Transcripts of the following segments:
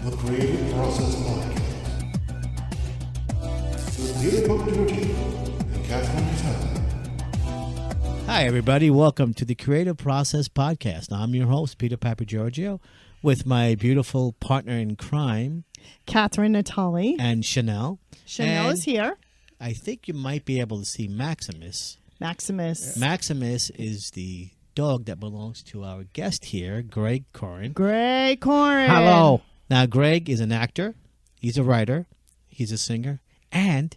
The Creative Process Podcast with Peter Papagiorgio and Catherine Untitled. Hi, everybody. Welcome to the Creative Process Podcast. I'm your host, Peter Papagiorgio, with my beautiful partner in crime, Catherine Natali. and Chanel. Chanel And is here. I think you might be able to see Maximus. Maximus. Maximus is the dog that belongs to our guest here, Greg Korin. Greg Korin. Hello. Now, Greg is an actor, he's a writer, he's a singer, and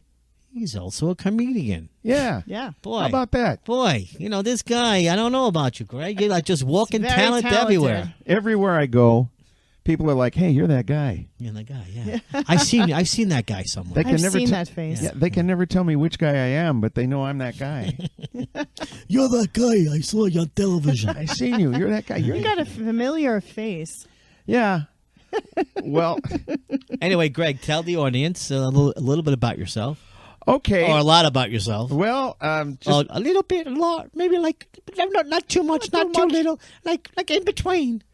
he's also a comedian. Yeah. Yeah. Boy, How about that? boy, you know, this guy, I don't know about you, Greg. You're like just walking Very talent talented. everywhere. Everywhere I go, people are like, "Hey, you're that guy." You're the guy, yeah. I've seen that guy somewhere. They can I've never seen te- that face. Yeah, they can never tell me which guy I am, but they know I'm that guy. You're that guy. I saw you on television. I seen you. You're that guy. You got a familiar face. Yeah. Well, Anyway, Greg, tell the audience a little bit about yourself, okay. or a lot about yourself. Well, just Oh, a little bit, a lot, maybe like not too much, not too little, like in between.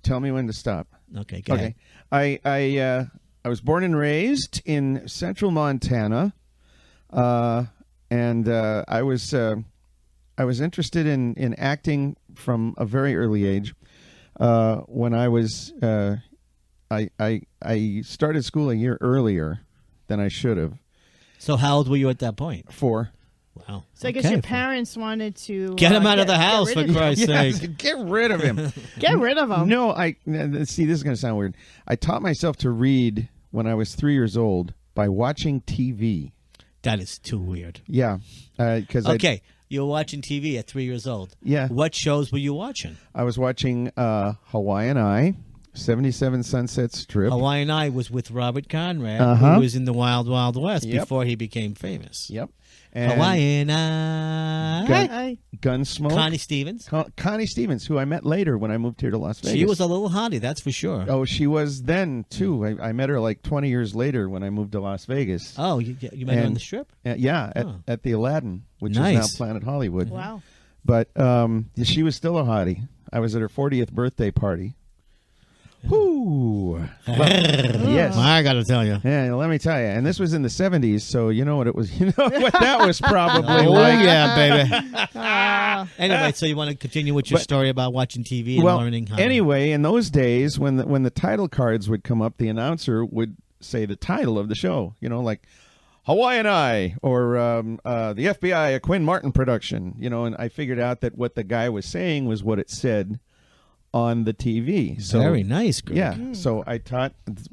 tell me when to stop. Okay, go Okay. ahead. I was born and raised in central Montana, and I was interested in acting from a very early age. When I was I started school a year earlier than I should have. So how old were you at that point? 4. Wow. So I guess Okay. your parents wanted to Get him out of the house, get for rid of Christ's Yes, sake. get rid of him. Get rid of him. No, see. This is going to sound weird. I taught myself to read when I was 3 years old by watching TV. That is too weird. Yeah, because Okay, you were watching TV at 3 years old. Yeah. What shows were you watching? I was watching Hawaiian Eye, 77 Sunset Strip. Hawaiian Eye was with Robert Conrad, Uh-huh. who was in the Wild Wild West Yep. before he became famous. Yep. And Hawaiian Eye. Hi. Gunsmoke. Connie Stevens. Connie Stevens, who I met later when I moved here to Las Vegas. She was a little hottie, that's for sure. Oh, she was then, too. I met her like 20 years later when I moved to Las Vegas. Oh, you met her on And- the strip? Yeah, Oh. at the Aladdin, which Nice. is now Planet Hollywood. Wow. But she was still a hottie. I was at her 40th birthday party. Whoo! Yes. I got to tell you. Yeah, let me tell you. And this was in the 70s, so you know what it was. You know what that was probably Oh, like. yeah, baby. Ah. Anyway, so you want to continue with your But- story about watching TV and Well, learning how anyway, in those days, when the title cards would come up, the announcer would say the title of the show. You know, like Hawaiian Eye or the FBI, a Quinn Martin production. You know, and I figured out that what the guy was saying was what it said on the TV. So Very nice, Greg. yeah. So I taught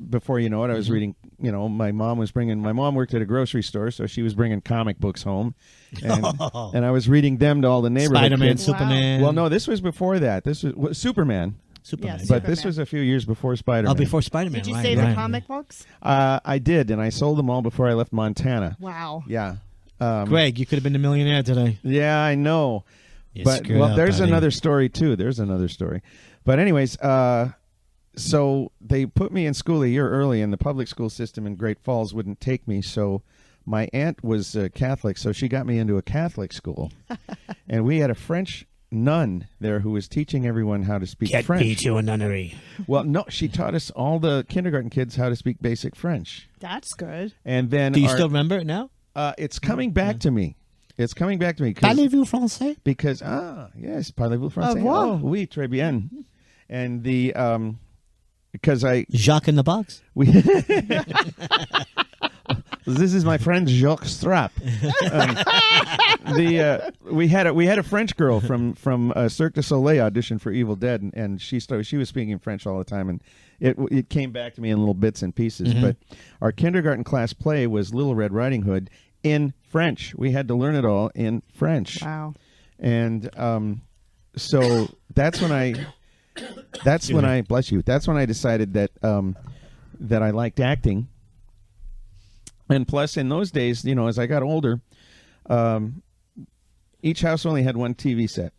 before you know it. I was reading. You know, my mom worked at a grocery store, so she was bringing comic books home, and I was reading them to all the neighborhood Spider-Man, kids. Superman. Well, no, this was before that. This was Superman. Superman. Yeah, But this Superman. was a few years before Spider-Man. Oh, before Spider-Man. Did you right, say right. the comic books? I did, and I sold them all before I left Montana. Wow. Yeah. Greg, you could have been a millionaire today. Yeah, I know. You But screwed well, up, there's buddy. another story too. There's another story. But anyways, so they put me in school a year early, and the public school system in Great Falls wouldn't take me. So my aunt was Catholic, so she got me into a Catholic school, and we had a French nun there who was teaching everyone how to speak Get French. me to a nunnery. Well, no, she taught us all the kindergarten kids how to speak basic French, That's good. and then Do you our- still remember it now? it's coming back to me. It's coming back to me Parlez-vous français? because yes, parlez-vous français? revoir. Oh, oui, très bien. And the because Jacques in the box? this is my friend Jacques Strap. We had a French girl from Cirque du Soleil audition for Evil Dead, and she was speaking French all the time, and it came back to me in little bits and pieces. Mm-hmm. But our kindergarten class play was Little Red Riding Hood in French. We had to learn it all in French, Wow. and so that's when I bless you. That's when I decided that that I liked acting. And plus, in those days, you know, as I got older, each house only had one TV set,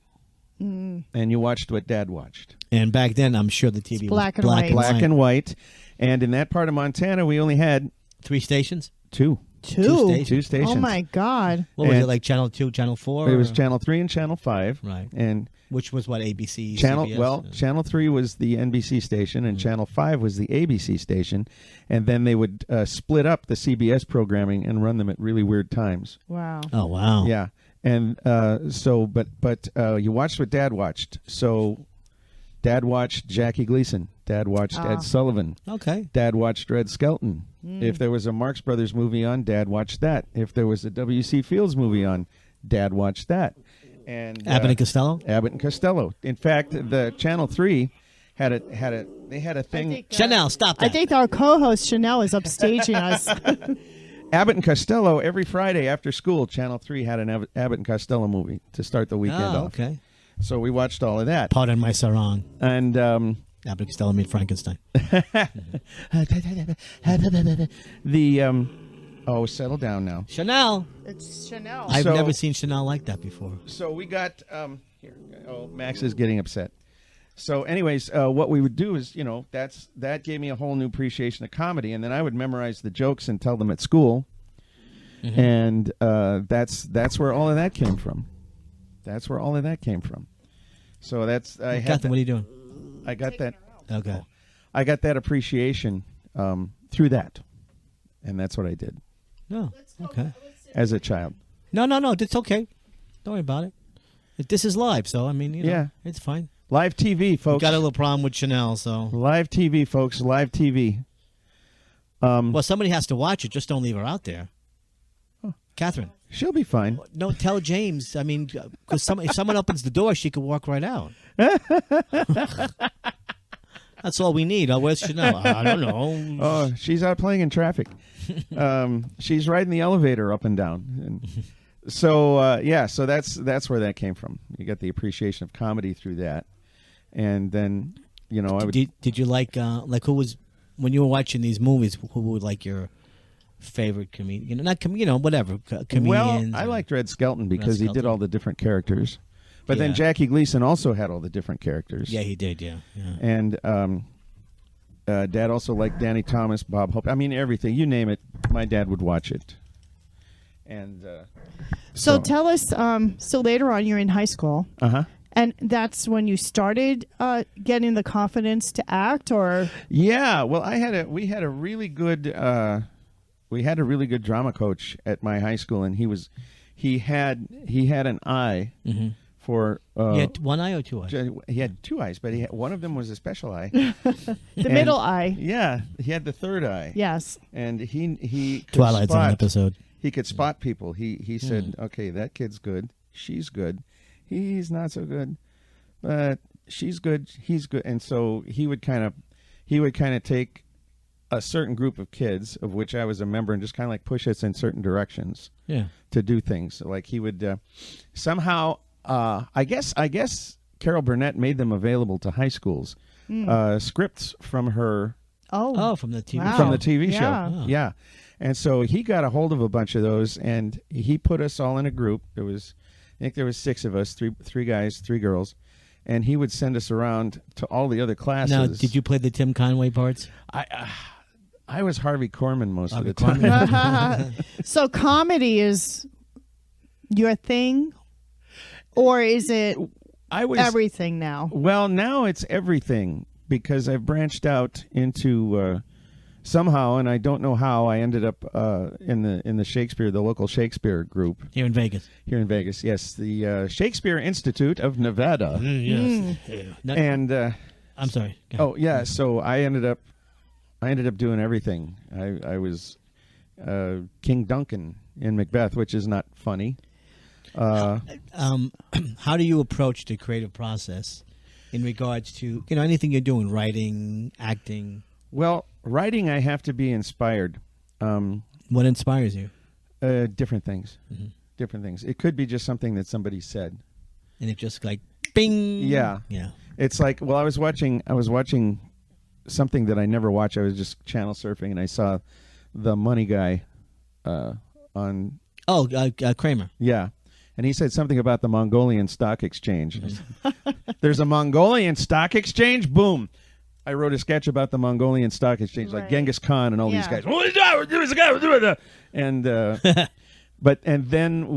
and you watched what Dad watched. And back then, I'm sure the TV black was and white. Black and white. And in that part of Montana, we only had 3 stations? 2. Two Two stations. Oh my God. What was And- it, like Channel 2, Channel 4? It was or- Channel 3 and Channel 5. Right. And Which was what, ABC, Channel CBS? well, Channel 3 was the NBC station, and Channel 5 was the ABC station, and then they would split up the CBS programming and run them at really weird times. Wow. Oh, wow. Yeah, and but you watched what Dad watched. So Dad watched Jackie Gleason. Dad watched Ed Sullivan. Okay. Dad watched Red Skelton. If there was a Marx Brothers movie on, Dad watched that. If there was a W.C. Fields movie on, Dad watched that. And Abbott and Costello? Abbott and Costello. In fact, the Channel 3 had a thing. think, Chanel, stop that. I think our co-host Chanel is upstaging us. Abbott and Costello every Friday after school. Channel 3 had an Abbott and Costello movie to start the weekend Oh, off. okay. So we watched all of that. Pardon my sarong. And Abbott and Costello meet Frankenstein. the settle down now. Chanel. It's Chanel. I've So- never seen Chanel like that before. So we got here. Oh, Max is getting upset. So, anyways, what we would do is, that gave me a whole new appreciation of comedy, and then I would memorize the jokes and tell them at school, and that's where all of that came from. That's where all of that came from. So Catherine, what are you doing? I got that. Okay. I got that appreciation through that, and that's what I did No. Okay. as a child. No. It's okay. Don't worry about it. This is live, so, I mean, Yeah. it's fine. Live TV, folks. Got a little problem with Chanel, so. Live TV, folks. Live TV. Well, somebody has to watch it. Just don't leave her out there. Catherine. She'll be fine. No, tell James. I mean, because if someone opens the door, she could walk right out. That's all we need. Oh, where's Chanel? I don't know. Oh, she's out playing in traffic. She's riding the elevator up and down. And so, so that's where that came from. You get the appreciation of comedy through that. And then, I would... Did you like who was, when you were watching these movies, who was like your favorite comedian? Whatever, comedians. Well, I liked Red Skelton because he did all the different characters. But then Yeah. Jackie Gleason also had all the different characters. Yeah, he did, yeah. And Dad also liked Danny Thomas, Bob Hope. I mean, everything. You name it, my dad would watch it. And So tell us. So later on, you're in high school, Uh-huh. and that's when you started getting the confidence to act, or Yeah, well, we had a really good drama coach at my high school, and he had an eye for You had one eye or two eyes? he had two eyes, but one of them was a special eye. the middle eye. Yeah, he had the third eye. Yes. And he could Twilight's on an spot- episode. He could spot people. He said, "Okay, that kid's good. She's good. He's not so good, but she's good. He's good." And so he would kind of take a certain group of kids, of which I was a member, and just kind of like push us in certain directions Yeah. to do things. Like he would somehow. I guess Carol Burnett made them available to high schools. Scripts from her. Oh. From the TV Wow. From the TV Yeah. show. Oh. Yeah. And so he got a hold of a bunch of those, and he put us all in a group. I think there was 6 of us, three guys, 3 girls, and he would send us around to all the other classes. Now, did you play the Tim Conway parts? I was Harvey Korman most of the Harvey time. Korman. So comedy is your thing, or is it I was everything now? Well, now it's everything because I've branched out into somehow, and I don't know how. I ended up in the Shakespeare, the local Shakespeare group Here in Vegas. here in Vegas. Yes, the Shakespeare Institute of Nevada. Yes. Yeah. And I'm sorry. Go ahead. oh yeah, so I ended up doing everything. I was King Duncan in Macbeth, which is not funny. How do you approach the creative process in regards to anything you're doing, writing, acting? Well, writing, I have to be inspired. What inspires you? Different things. Different things. It could be just something that somebody said. And it just like bing. Yeah. Yeah. It's like, well, I was watching something that I never watch. I was just channel surfing, and I saw the Money Guy on. Oh, Kramer. Yeah. And he said something about the Mongolian stock exchange. There's a Mongolian stock exchange? Boom. I wrote a sketch about the Mongolian Stock Exchange, like Right. Genghis Khan and all these Yeah. guys. And and then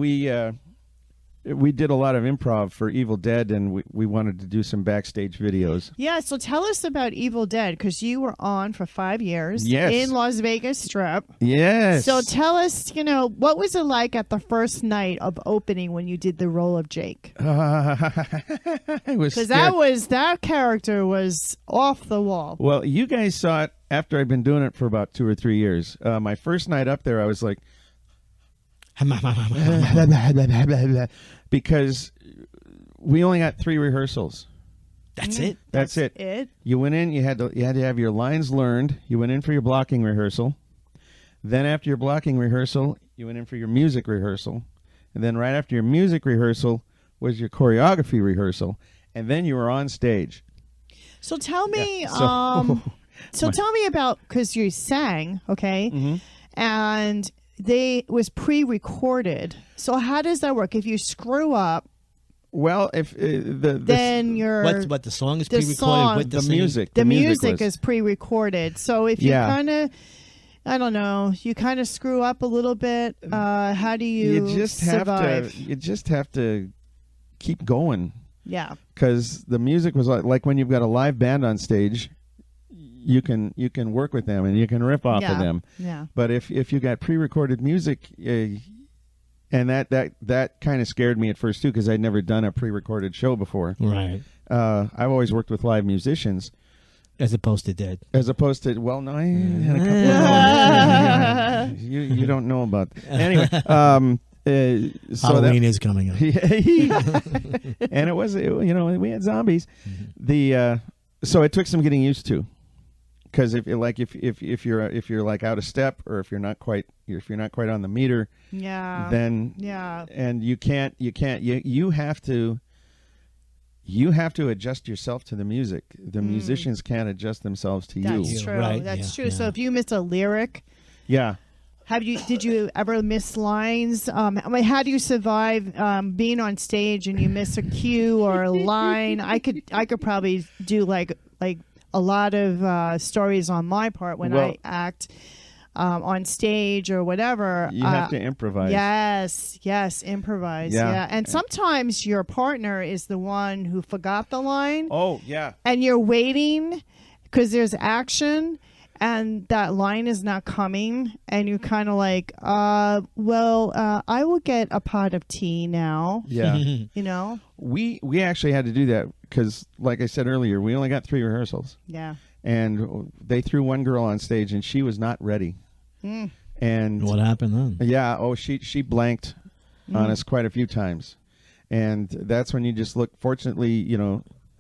we did a lot of improv for Evil Dead, and we wanted to do some backstage videos. Yeah, so tell us about Evil Dead, because you were on for 5 years Yes. in Las Vegas Strip. Yes. So tell us, what was it like at the first night of opening when you did the role of Jake? I was Because scared. that character was off the wall. Well, you guys saw it after I'd been doing it for about 2 or 3 years. My first night up there, I was like, because we only got 3 rehearsals. That's it. That's it. You went in. You had to have your lines learned. You went in for your blocking rehearsal. Then after your blocking rehearsal, you went in for your music rehearsal. And then right after your music rehearsal was your choreography rehearsal. And then you were on stage. So tell me, Yeah. so tell me about, because you sang, okay, Mm-hmm. and it was pre-recorded. So how does that work? If you screw up, Well, if then you're What the song is The pre-recorded song- with the the singing? music, the music music was- is pre-recorded. So if you Yeah. kind of, I don't know, you kind of screw up a little bit, how do you survive? You just have to keep going, Yeah. because the music was like when you've got a live band on stage, you can work with them and you can rip off of them. Yeah. But if you got pre-recorded music, and that kind of scared me at first too, because I'd never done a pre-recorded show before. Right. I've always worked with live musicians, As opposed to Dead. as opposed to I had a couple of you don't know about anyway. So Halloween is coming up. and it was we had zombies. So it took some getting used to, because if you're like out of step, or if you're not quite on the meter, Yeah. then Yeah. and you have to adjust yourself to the music. The musicians can't adjust themselves to you. That's Yeah, true. right, That's yeah, true. So yeah. if you miss a lyric, Yeah. did you ever miss lines? How do you survive being on stage and you miss a cue or a line? I could probably do like a lot of stories on my part when Well- I act on stage or whatever. You have to improvise. Yes, improvise. Yeah. Yeah, and sometimes your partner is the one who forgot the line, Oh, yeah. and you're waiting because there's action. And that line is not coming, and you're kind of like, I will get a pot of tea now. Yeah. We actually had to do that because, like I said earlier, we only got 3 rehearsals. Yeah. And they threw one girl on stage, and she was not ready. And What happened then? yeah, she blanked on us quite a few times, and that's when you just look. Fortunately,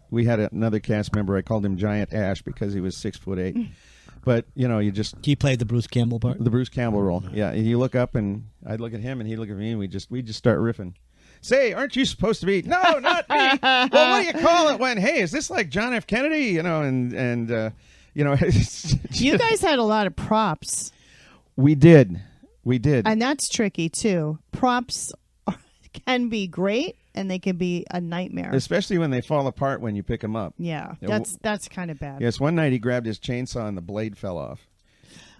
we had another cast member. I called him Giant Ash because he was 6'8". But you just He played the Bruce Campbell part. the Bruce Campbell role. Yeah, and you look up, and I'd look at him, and he'd look at me, and we just start riffing. Say, aren't you supposed to be? No, not me. Well, what do you call it when? Hey, is this like John F. Kennedy? You guys had a lot of props, we did. and that's tricky too. Props can be great, and they can be a nightmare. Especially when they fall apart when you pick them up. Yeah, Yeah, that's kind of bad. Yes, one night he grabbed his chainsaw and the blade fell off.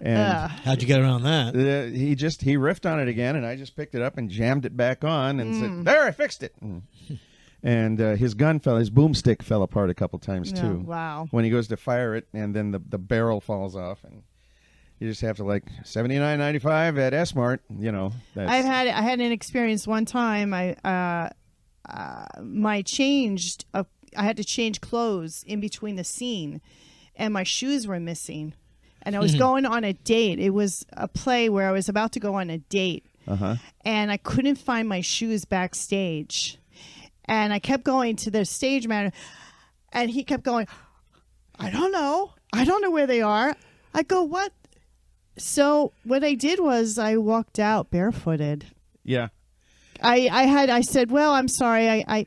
And How'd you get around that? he riffed on it again, and I just picked it up and jammed it back on and said, "There, I fixed it." And his boomstick fell apart a couple times Yeah, too. wow. When he goes to fire it, and then the barrel falls off, and you just have to $79.95 at S-Mart. That's, I had an experience one time. I had to change clothes in between the scene, and my shoes were missing. And I was going on a date. It was a play where I was about to go on a date, and I couldn't find my shoes backstage. And I kept going to the stage manager, and he kept going, I don't know where they are. I go, what? So what I did was I walked out barefooted. yeah. I said, well, I'm sorry. I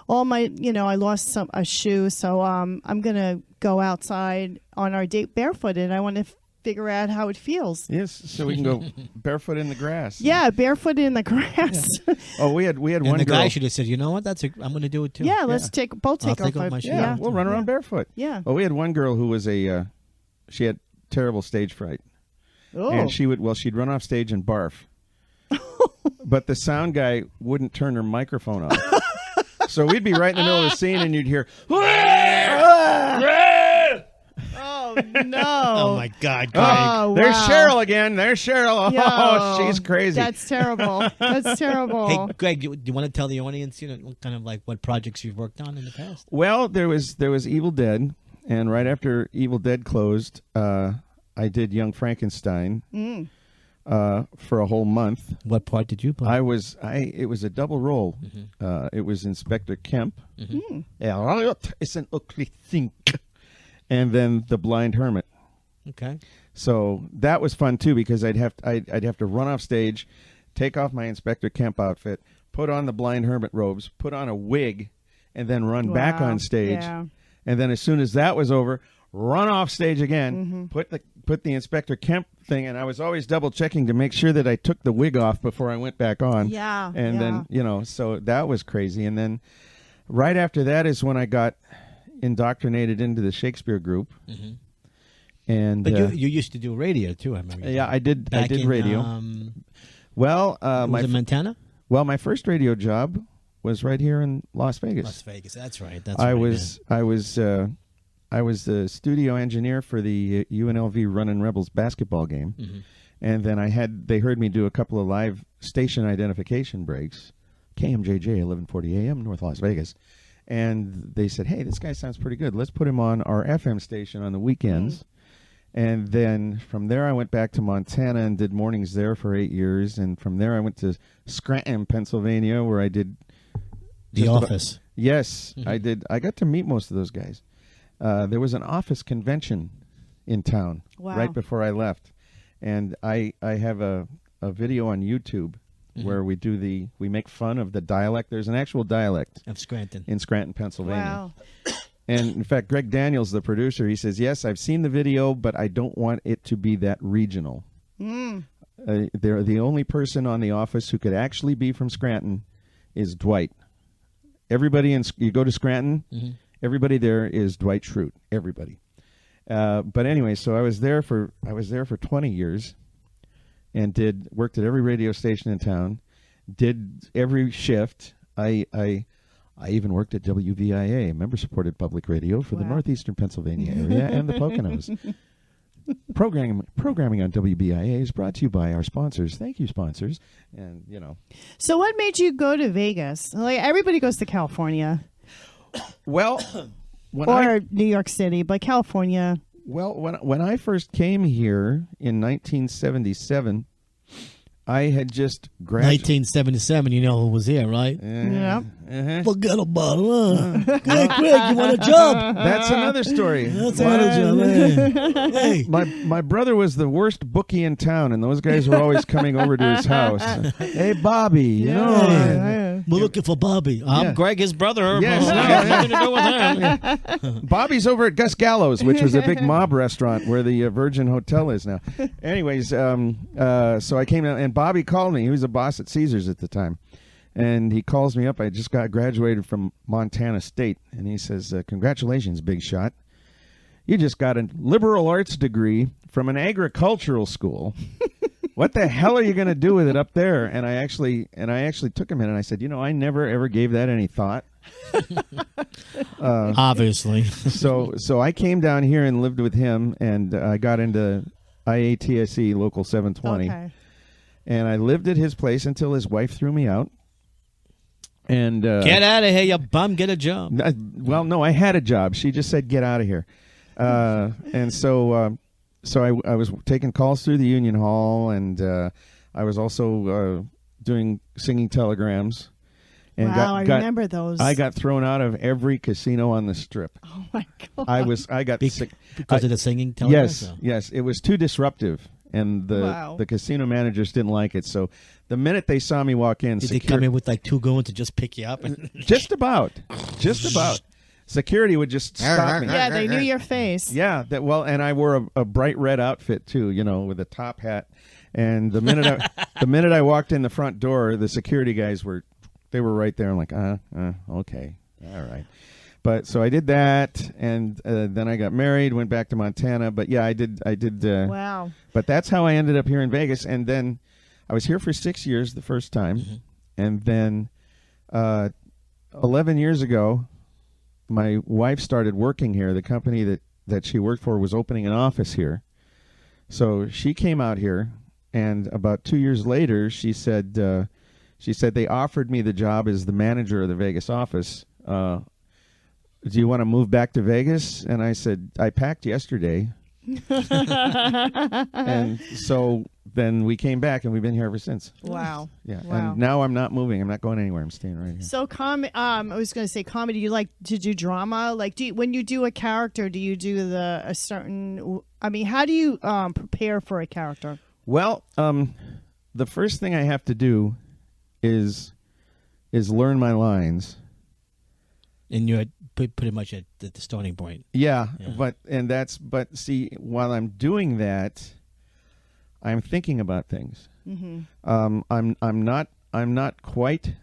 lost a shoe, so I'm gonna go outside on our date barefooted. I want to figure out how it feels. Yes, so we can go barefoot in the grass. Yeah, barefoot in the grass. Oh, we had And one the girl. guy should have said, you know what? I'm going to do it too. Yeah, let's Yeah. take I'll take take off off my our shoes. Yeah, we'll run around barefoot. Yeah. Well, we had one girl who was she had terrible stage fright. Oh. And she'd run off stage and barf. But the sound guy wouldn't turn her microphone off. So we'd be right in the middle of the scene and you'd hear, Oh no! Oh, my God, Greg. Oh, there's wow. Cheryl again. There's Cheryl. Oh, Yo, she's crazy. That's terrible. That's terrible. Hey, Greg, do you want to tell the audience, what kind of like what projects you've worked on in the past? Well, there was Evil Dead, and right after Evil Dead closed, I did Young Frankenstein for a whole month. What part did you play? It was a double role. It was Inspector Kemp. It's an ugly thing. And then the Blind Hermit. Okay. So that was fun too because I'd have to run off stage, take off my Inspector Kemp outfit, put on the Blind Hermit robes, put on a wig, and then run back Wow. on stage. Yeah. And then as soon as that was over, run off stage again, put the Inspector Kemp thing, and I was always double checking to make sure that I took the wig off before I went back on. Yeah, And yeah. then, so that was crazy. And then right after that is when I got indoctrinated into the Shakespeare group. And But you used to do radio too, I remember. yeah, I did Back in, radio. Well, was it Montana? my first radio job was right here in Las Vegas. Las Vegas. That's right. That's I right, was the studio engineer for the UNLV Runnin' Rebels basketball game, and then they heard me do a couple of live station identification breaks, KMJJ 1140 AM North Las Vegas, and they said, "Hey, this guy sounds pretty good. Let's put him on our FM station on the weekends." And then from there, I went back to Montana and did mornings there for 8 years, and from there I went to Scranton, Pennsylvania, where I did The just about- Office. Yes, I did. I got to meet most of those guys. There was an Office convention in town Wow. right before I left, and I have a video on YouTube where we make fun of the dialect. There's an actual dialect Of Scranton. in Scranton, Pennsylvania. Wow. And in fact, Greg Daniels, the producer, he says, "Yes, I've seen the video, but I don't want it to be that regional." They're the only person on The Office who could actually be from Scranton is Dwight. Everybody you go to Scranton, everybody there is Dwight Schrute. Everybody. But anyway, so I was there for 20 years, and worked at every radio station in town, did every shift. I even worked at WVIA, member-supported public radio for the Wow. northeastern Pennsylvania area and the Poconos. Programming on WBIA is brought to you by our sponsors. Thank you, sponsors. And, So what made you go to Vegas? Like everybody goes to California well, when or New York City, but California. when I first came here in 1977, I had just graduated. 1977, you know who was here, right? Yeah. Forget about it, huh? Hey, Greg, you want a job? That's another story. That's another job, hey. My brother was the worst bookie in town, and those guys were always coming over to his house. Hey, Bobby, you know. We're looking for Bobby. I'm Yeah. Greg, his brother. Yes, Oh, no, nothing to do with him. Bobby's over at Gus Gallo's, which was a big mob restaurant where the Virgin Hotel is now. Anyways, so I came down, and Bobby called me. He was a boss at Caesars at the time. And he calls me up. I just got graduated from Montana State. And he says, congratulations, big shot. You just got a liberal arts degree from an agricultural school. What the hell are you going to do with it up there? And I actually took him in and I said, I never ever gave that any thought. Obviously. So I came down here and lived with him, and I got into IATSE Local 720. Okay. And I lived at his place until his wife threw me out. And Get out of here, you bum. Get a job. well, no, I had a job. She just said, "Get out of here." And so I was taking calls through the Union Hall, and I was also doing singing telegrams. And Wow, I remember those. I got thrown out of every casino on the Strip. Oh my God. I got sick Because of the singing television? Yes, it was too disruptive, and the casino managers didn't like it. So the minute they saw me walk in, Did they come in with like two goons to just pick you up? just about. security would just stop me. Yeah, they knew your face. Yeah, and I wore a bright red outfit too, with a top hat. And the minute I walked in the front door, the security guys were right there. I'm like, okay, all right. But so I did that, and then I got married, went back to Montana. But yeah, I did. Wow. But that's how I ended up here in Vegas, and then I was here for 6 years the first time, and then 11 years ago, my wife started working here. The company that she worked for was opening an office here, so she came out here, and about 2 years later, she said they offered me the job as the manager of the Vegas office. Do you want to move back to Vegas? And I said, I packed yesterday. And so then we came back, and we've been here ever since. Wow. Yeah. Wow. And now I'm not moving. I'm not going anywhere. I'm staying right here. So, I was going to say comedy. You like to do drama? Like, when you do a character, do you do a certain? I mean, how do you prepare for a character? Well, the first thing I have to do is learn my lines. And you're pretty much at the starting point. Yeah. But see, while I'm doing that, I'm thinking about things. Mm-hmm. I'm not quite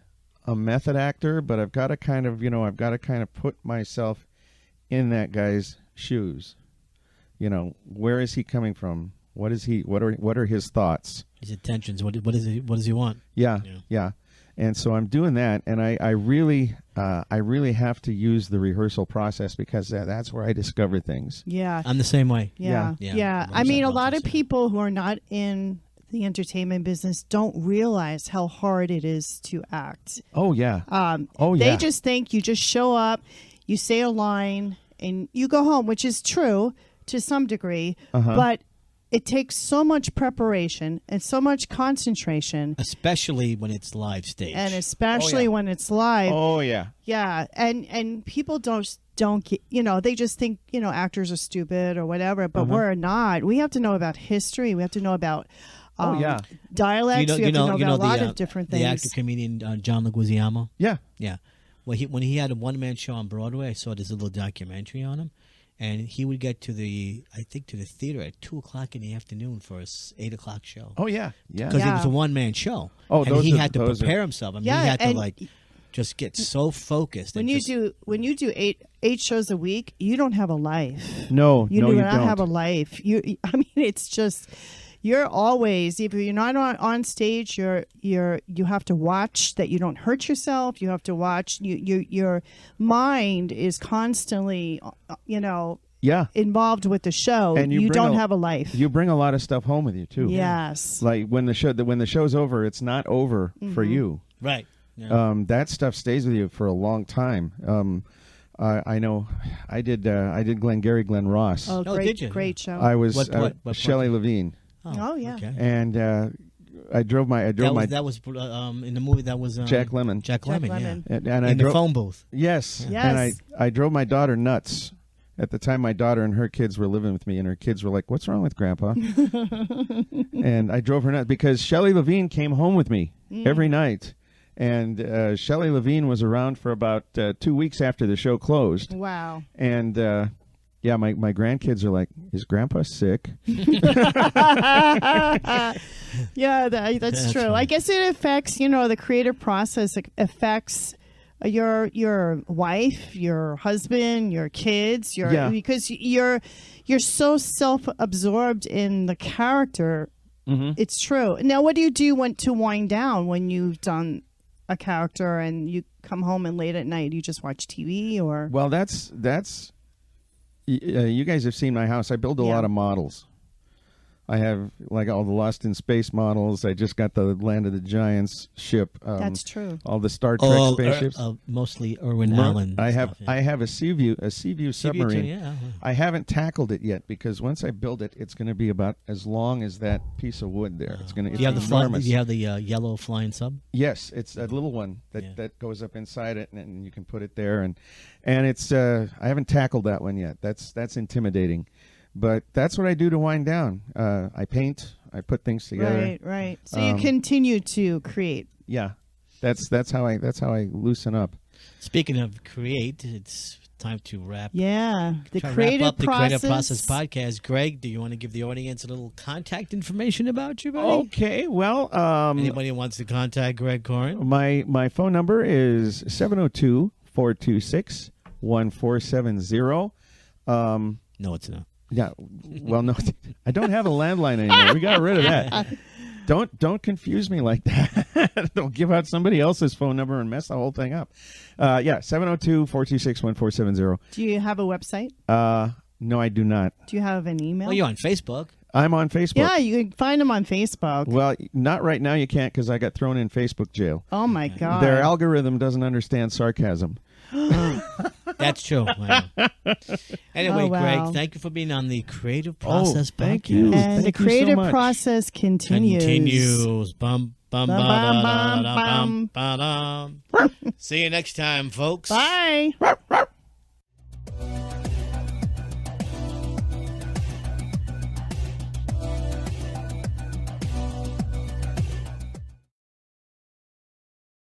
a method actor, but I've got to kind of put myself in that guy's shoes. Where is he coming from? What are his thoughts? His intentions. What does he want? Yeah. And so I'm doing that, and I really have to use the rehearsal process because that's where I discover things. Yeah. I'm the same way. Yeah. I mean, a lot of people who are not in the entertainment business don't realize how hard it is to act. Oh, yeah. They just think you just show up, you say a line, and you go home, which is true to some degree, but it takes so much preparation and so much concentration. Especially when it's live stage. And especially when it's live. Oh, yeah. Yeah. And people don't get, they just think, actors are stupid or whatever, but we're not. We have to know about history. We have to know about dialects. We have to know about a lot of different things. The actor-comedian John Leguizamo? Yeah. Yeah. Well, when he had a one-man show on Broadway, I saw this little documentary on him. And he would get to the theater at 2:00 in the afternoon for his 8:00 show. Oh yeah, yeah. Because it was a one-man show. Oh, and he had to prepare himself. I mean, he had to just get so focused. When you do eight shows a week, you don't have a life. No, you do not don't have a life. It's just. You're always, if you're not on stage, you have to watch that you don't hurt yourself. You have to watch your mind is constantly, involved with the show. And you don't have a life. You bring a lot of stuff home with you too. Yes. Like when the show's over, it's not over for you. Right. Yeah. That stuff stays with you for a long time. I know. I did Glenn Ross. Oh, great, did you? Great show. I was what Shelley Levine. Oh yeah. Okay. And I drove my that was in the movie that was Jack Lemmon. Jack Lemmon. Yeah. And I in drove, the phone booth. Yes. Yes. And I drove my daughter nuts. At the time, my daughter and her kids were living with me, and her kids were like, "What's wrong with Grandpa?" And I drove her nuts because Shelley Levine came home with me every night. And Shelley Levine was around for about 2 weeks after the show closed. Wow. And yeah, my grandkids are like, "Is Grandpa sick?" Yeah, that's true. Funny. I guess it affects, the creative process. It affects your wife, your husband, your kids, because you're so self-absorbed in the character. Mm-hmm. It's true. Now, what do you do to wind down when you've done a character and you come home and late at night you just watch TV or? Well, that's. You guys have seen my house. I build a lot of models. I have like all the Lost in Space models. I just got the Land of the Giants ship. That's true. All the Star Trek spaceships. Mostly Irwin Allen. I have stuff, yeah. I have a Seaview submarine. Too, yeah. I haven't tackled it yet because once I build it, it's going to be about as long as that piece of wood there. It's going to. Do you have the enormous. yellow flying sub? Yes, it's a little one that goes up inside it, and you can put it there, and it's. I haven't tackled that one yet. That's intimidating. But that's what I do to wind down. I paint. I put things together. Right. So you continue to create. Yeah, that's how I loosen up. Speaking of create, it's time to wrap. Yeah, the Try to creative wrap up the process. Creative Process podcast. Greg, do you want to give the audience a little contact information about you, buddy? Okay, well, Anybody who wants to contact Greg Korin? my phone number is 702-426-1470. No, it's not. Yeah, well, no, I don't have a landline anymore. We got rid of that. Don't confuse me like that. Don't give out somebody else's phone number and mess the whole thing up. 702-426-1470. Do you have a website? No, I do not. Do you have an email? Well, you're on Facebook. I'm on Facebook. Yeah, you can find them on Facebook. Well, not right now. You can't because I got thrown in Facebook jail. Oh my God! Their algorithm doesn't understand sarcasm. That's true. I know. Anyway, Oh, wow. Greg, thank you for being on the Creative Process thank podcast. you. And Thank the you so creative much. process continues. Bum, bum, Bum, ba, bum, da, da, bum, bum, ba, dum. See you next time, folks. Bye.